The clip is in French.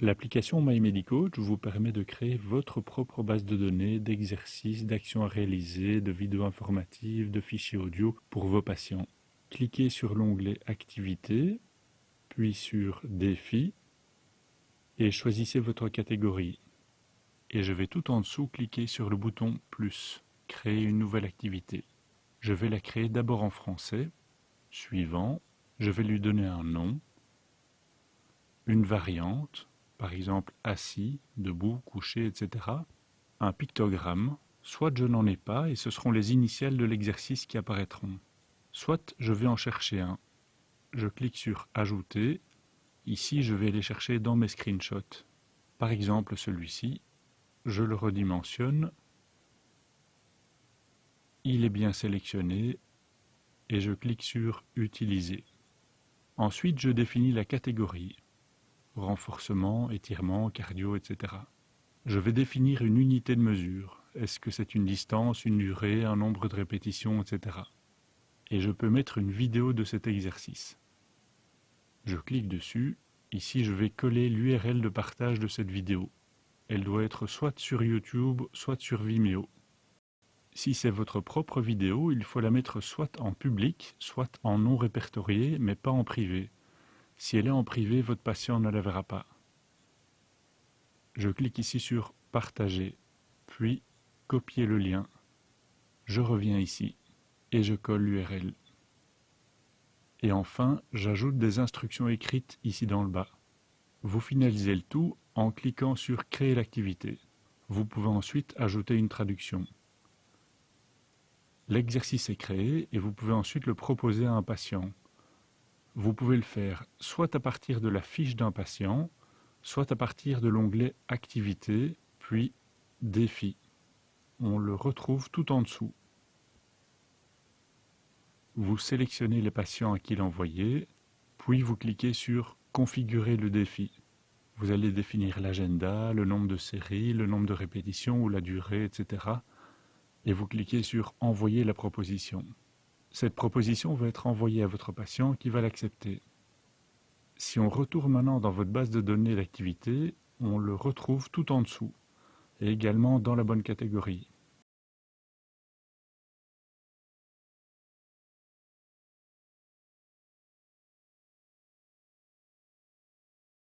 L'application MyMediCoach vous permet de créer votre propre base de données, d'exercices, d'actions à réaliser, de vidéos informatives, de fichiers audio pour vos patients. Cliquez sur l'onglet Activités, puis sur Défis et choisissez votre catégorie. Et je vais tout en dessous cliquer sur le bouton Plus, Créer une nouvelle activité. Je vais la créer d'abord en français. Suivant, je vais lui donner un nom, une variante, par exemple assis, debout, couché, etc. Un pictogramme, soit je n'en ai pas et ce seront les initiales de l'exercice qui apparaîtront. Soit je vais en chercher un. Je clique sur Ajouter. Ici, je vais les chercher dans mes screenshots. Par exemple, celui-ci, je le redimensionne. Il est bien sélectionné et je clique sur Utiliser. Ensuite, je définis la catégorie. Renforcement, étirement, cardio, etc. Je vais définir une unité de mesure. Est-ce que c'est une distance, une durée, un nombre de répétitions, etc. Et je peux mettre une vidéo de cet exercice. Je clique dessus. Ici, je vais coller l'URL de partage de cette vidéo. Elle doit être soit sur YouTube, soit sur Vimeo. Si c'est votre propre vidéo, il faut la mettre soit en public, soit en non répertorié, mais pas en privé. Si elle est en privé, votre patient ne la verra pas. Je clique ici sur Partager, puis Copier le lien. Je reviens ici et je colle l'URL. Et enfin, j'ajoute des instructions écrites ici dans le bas. Vous finalisez le tout en cliquant sur Créer l'activité. Vous pouvez ensuite ajouter une traduction. L'exercice est créé et vous pouvez ensuite le proposer à un patient. Vous pouvez le faire soit à partir de la fiche d'un patient, soit à partir de l'onglet Activité, puis Défi. On le retrouve tout en dessous. Vous sélectionnez les patients à qui l'envoyer, puis vous cliquez sur Configurer le défi. Vous allez définir l'agenda, le nombre de séries, le nombre de répétitions ou la durée, etc. Et vous cliquez sur Envoyer la proposition. Cette proposition va être envoyée à votre patient qui va l'accepter. Si on retourne maintenant dans votre base de données d'activité, on le retrouve tout en dessous et également dans la bonne catégorie.